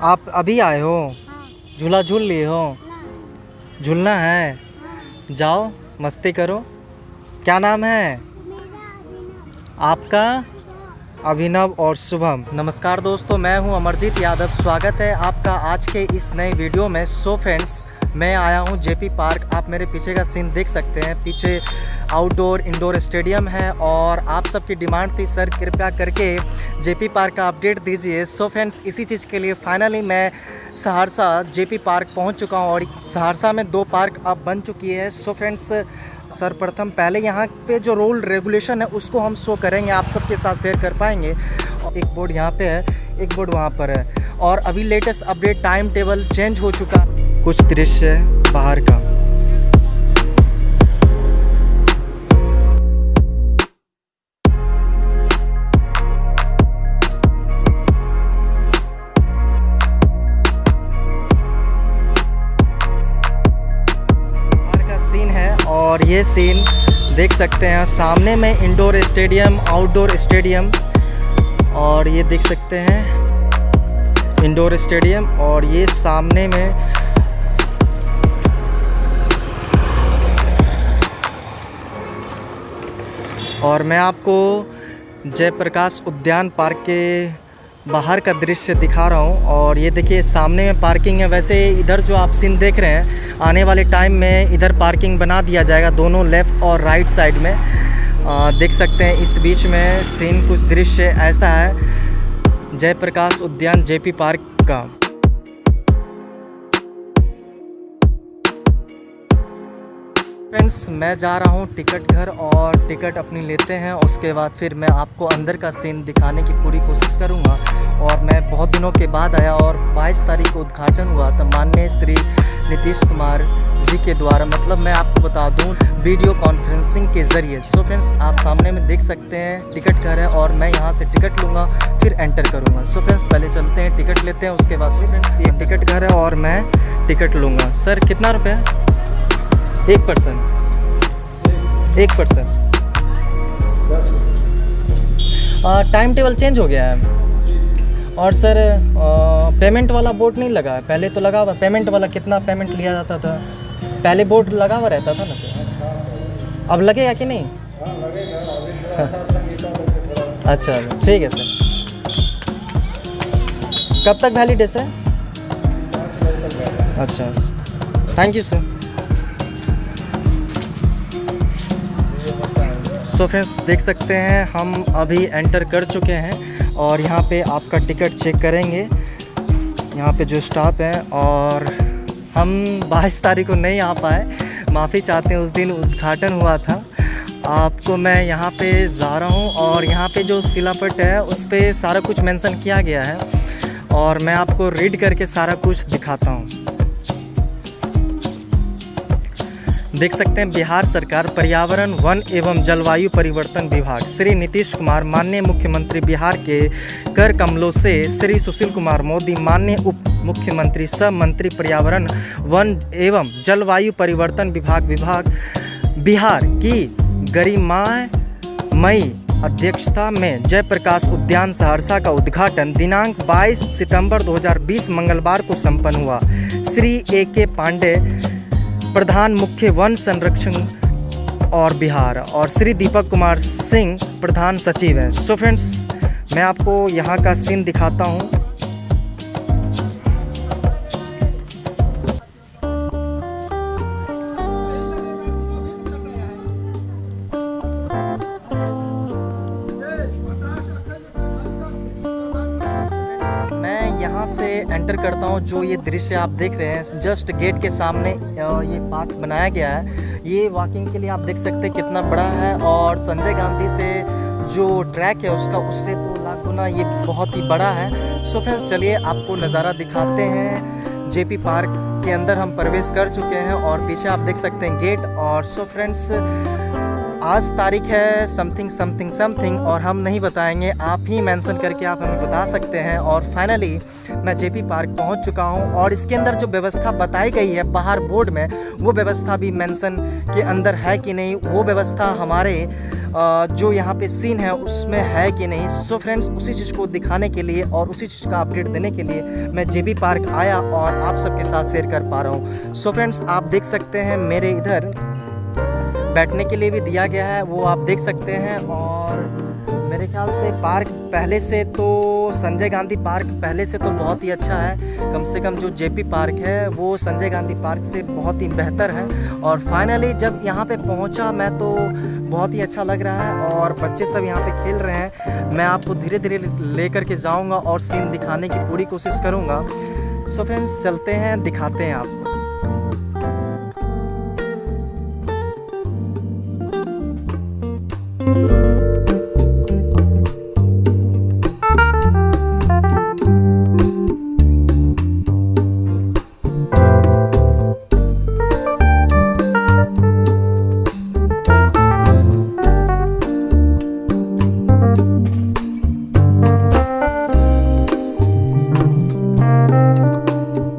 आप अभी आए हो? हाँ। झूला झूल लिए हो? ना। झूलना है? हाँ। जाओ मस्ती करो। क्या नाम है मेरा अभिनव। आपका? शुभम। अभिनव और शुभम। नमस्कार दोस्तों, मैं हूं अमरजीत यादव। स्वागत है आपका आज के इस नए वीडियो में। सो फ्रेंड्स, मैं आया हूं जेपी पार्क। आप मेरे पीछे का सीन देख सकते हैं। पीछे आउटडोर इंडोर स्टेडियम है और आप सबकी डिमांड थी, सर कृपया करके जेपी पार्क का अपडेट दीजिए। सो फ्रेंड्स, इसी चीज़ के लिए फाइनली मैं सहरसा जेपी पार्क पहुंच चुका हूं और सहरसा में 2 पार्क अब बन चुकी है। सो फ्रेंड्स, सर्वप्रथम पहले यहाँ पे जो रूल रेगुलेशन है उसको हम शो करेंगे, आप सबके साथ शेयर कर पाएंगे। एक बोर्ड यहाँ पे है, एक बोर्ड वहाँ पर है और अभी latest update time table change हो चुका। कुछ दृश्य बाहर का। सीन है और ये सीन देख सकते हैं। सामने में इंडोर स्टेडियम, आउटडोर स्टेडियम, और ये देख सकते हैं इंडोर स्टेडियम और ये सामने में और मैं आपको जयप्रकाश उद्यान पार्क के बाहर का दृश्य दिखा रहा हूँ। और ये देखिए सामने में पार्किंग है। वैसे इधर जो आप सीन देख रहे हैं, आने वाले टाइम में इधर पार्किंग बना दिया जाएगा दोनों लेफ़्ट और राइट साइड में। देख सकते हैं इस बीच में सीन कुछ दृश्य ऐसा है जयप्रकाश उद्यान जेपी पार्क का। फ्रेंड्स, मैं जा रहा हूँ टिकट घर और टिकट अपनी लेते हैं। उसके बाद फिर मैं आपको अंदर का सीन दिखाने की पूरी कोशिश करूँगा। और मैं बहुत दिनों के बाद आया और 22 तारीख को उद्घाटन हुआ था माननीय श्री नीतीश कुमार जी के द्वारा। मतलब मैं आपको बता दूं, वीडियो कॉन्फ्रेंसिंग के ज़रिए। सो फ्रेंड्स, आप सामने में देख सकते हैं टिकट घर है और मैं यहाँ से टिकट लूँगा फिर एंटर करूँगा। सो फ्रेंड्स, पहले चलते हैं टिकट लेते हैं, उसके बाद फिर फ्रेंड्स ये टिकट घर है और मैं टिकट लूँगा। सर कितना रुपये? 1%। टाइम टेबल चेंज हो गया है। और सर पेमेंट वाला बोर्ड नहीं लगा है, पहले तो लगा हुआ। पेमेंट वाला कितना पेमेंट लिया जाता था, पहले बोर्ड लगा हुआ रहता था ना सर। अब लगेगा कि नहीं? अच्छा ठीक है सर। कब तक वैलिड है सर? अच्छा, thank you sir. So friends, देख सकते हैं हम अभी एंटर कर चुके हैं और यहाँ पे आपका टिकट चेक करेंगे, यहाँ पे जो स्टाफ है। और हम 22 तारीख को नहीं आ पाए, माफ़ी चाहते हैं। उस दिन उद्घाटन हुआ था। आपको मैं यहाँ पे जा रहा हूँ और यहाँ पे जो शिलापट है उस पर सारा कुछ मेंशन किया गया है और मैं आपको रीड करके सारा कुछ दिखाता हूँ। देख सकते हैं बिहार सरकार पर्यावरण, वन एवं जलवायु परिवर्तन विभाग, श्री नीतीश कुमार माननीय मुख्यमंत्री बिहार के कर कमलों से श्री सुशील कुमार मोदी माननीय उप मुख्यमंत्री सब मंत्री पर्यावरण, वन एवं जलवायु परिवर्तन विभाग बिहार की गरिमामयी अध्यक्षता में जयप्रकाश उद्यान सहरसा का उद्घाटन दिनांक 22 सितंबर 2020 मंगलवार को संपन्न हुआ। श्री A.K. पांडे प्रधान मुख्य वन संरक्षण और बिहार और श्री दीपक कुमार सिंह प्रधान सचिव हैं। सो फ्रेंड्स, मैं आपको यहाँ का सीन दिखाता हूँ। मैं यहाँ से एंटर करता हूँ। जो ये दृश्य आप देख रहे हैं, जस्ट गेट के सामने ये पार्क बनाया गया है। ये वॉकिंग के लिए आप देख सकते हैं कितना बड़ा है और संजय गांधी से जो ट्रैक है उसका उससे तो लाख गुना ये बहुत ही बड़ा है। सो फ्रेंड्स, चलिए आपको नज़ारा दिखाते हैं। जेपी पार्क के अंदर हम प्रवेश कर चुके हैं और पीछे आप देख सकते हैं गेट। और सो फ्रेंड्स, आज तारीख है समथिंग और हम नहीं बताएंगे, आप ही मेंशन करके आप हमें बता सकते हैं। और फाइनली मैं जेपी पार्क पहुंच चुका हूं और इसके अंदर जो व्यवस्था बताई गई है बाहर बोर्ड में, वो व्यवस्था भी मेंशन के अंदर है कि नहीं, वो व्यवस्था हमारे जो यहाँ पे सीन है उसमें है कि नहीं। सो फ्रेंड्स, उसी चीज़ को दिखाने के लिए और उसी चीज़ का अपडेट देने के लिए मैं जेबी पार्क आया और आप सबके साथ शेयर कर पा रहा हूँ। सो फ्रेंड्स, आप देख सकते हैं मेरे इधर बैठने के लिए भी दिया गया है, वो आप देख सकते हैं। और मेरे ख्याल से पार्क पहले से तो संजय गांधी पार्क पहले से तो बहुत ही अच्छा है। कम से कम जो जेपी पार्क है वो संजय गांधी पार्क से बहुत ही बेहतर है। और फाइनली जब यहाँ पे पहुँचा मैं तो बहुत ही अच्छा लग रहा है और बच्चे सब यहाँ पे खेल रहे हैं। मैं आपको धीरे धीरे लेकर के जाऊँगा और सीन दिखाने की पूरी कोशिश करूँगा। सो फ्रेंड्स, चलते हैं, दिखाते हैं आपको।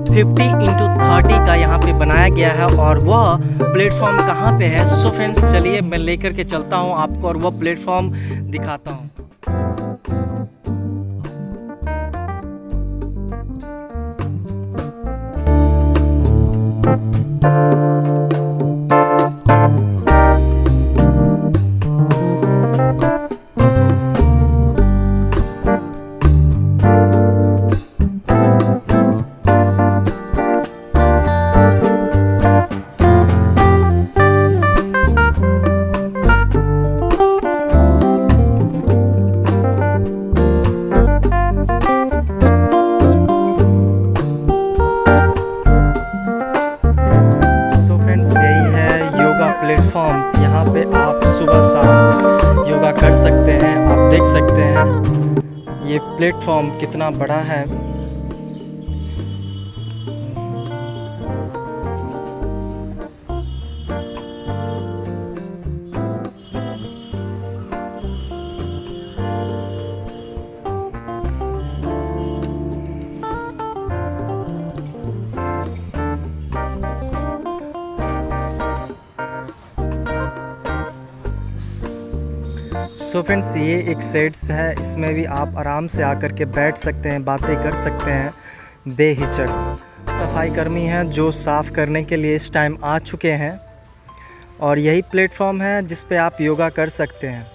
फिफ्टी इंटू 30 का यहाँ पे बनाया गया है और वह प्लेटफॉर्म कहाँ पे है। सो फ्रेंड्स, चलिए मैं लेकर के चलता हूँ आपको और वह प्लेटफॉर्म दिखाता हूँ। प्लेटफॉर्म, यहाँ पे आप सुबह शाम योगा कर सकते हैं। आप देख सकते हैं ये प्लेटफॉर्म कितना बड़ा है। सो फ्रेंड्स, ये एक सेट्स है, इसमें भी आप आराम से आकर के बैठ सकते हैं, बातें कर सकते हैं बेहिचक। सफाई कर्मी हैं जो साफ़ करने के लिए इस टाइम आ चुके हैं और यही प्लेटफॉर्म है जिस पे आप योगा कर सकते हैं।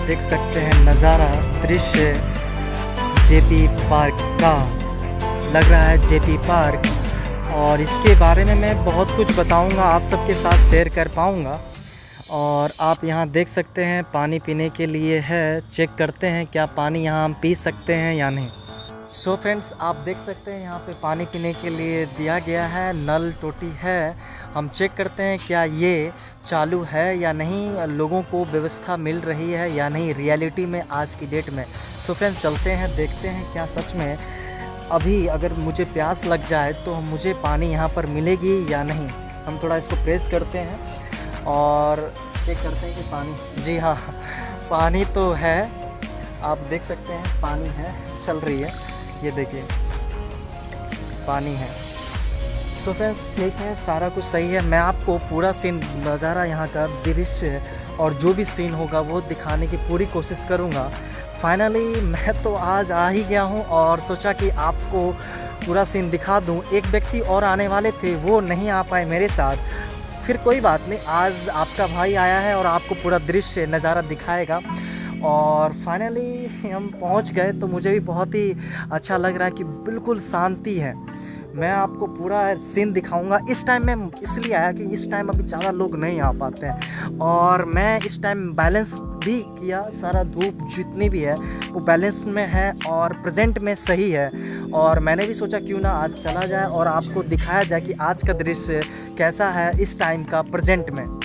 देख सकते हैं नज़ारा, दृश्य जेपी पार्क का लग रहा है, जेपी पार्क। और इसके बारे में मैं बहुत कुछ बताऊंगा, आप सबके साथ शेयर कर पाऊंगा। और आप यहाँ देख सकते हैं पानी पीने के लिए है, चेक करते हैं क्या पानी यहाँ हम पी सकते हैं या नहीं। सो फ्रेंड्स, आप देख सकते हैं यहाँ पे पानी पीने के लिए दिया गया है, नल टोटी है। हम चेक करते हैं क्या ये चालू है या नहीं, लोगों को व्यवस्था मिल रही है या नहीं रियलिटी में आज की डेट में। सो फ्रेंड्स, चलते हैं देखते हैं क्या सच में अभी अगर मुझे प्यास लग जाए तो मुझे पानी यहाँ पर मिलेगी या नहीं। हम थोड़ा इसको प्रेस करते हैं और चेक करते हैं कि पानी, जी हाँ पानी तो है, आप देख सकते हैं पानी है, चल रही है, ये देखिए पानी है। सो फ्रेंड्स, ठीक है, सारा कुछ सही है। मैं आपको पूरा सीन, नज़ारा, यहाँ का दृश्य और जो भी सीन होगा वो दिखाने की पूरी कोशिश करूँगा। फाइनली मैं तो आज आ ही गया हूँ और सोचा कि आपको पूरा सीन दिखा दूँ। एक व्यक्ति और आने वाले थे, वो नहीं आ पाए मेरे साथ, फिर कोई बात नहीं, आज आपका भाई आया है और आपको पूरा दृश्य नज़ारा दिखाएगा। और फाइनली हम पहुंच गए तो मुझे भी बहुत ही अच्छा लग रहा है कि बिल्कुल शांति है। मैं आपको पूरा सीन दिखाऊंगा। इस टाइम में इसलिए आया कि इस टाइम अभी ज़्यादा लोग नहीं आ पाते हैं और मैं इस टाइम बैलेंस भी किया, सारा धूप जितनी भी है वो बैलेंस में है और प्रेजेंट में सही है। और मैंने भी सोचा क्यों ना आज चला जाए और आपको दिखाया जाए कि आज का दृश्य कैसा है इस टाइम का प्रेजेंट में।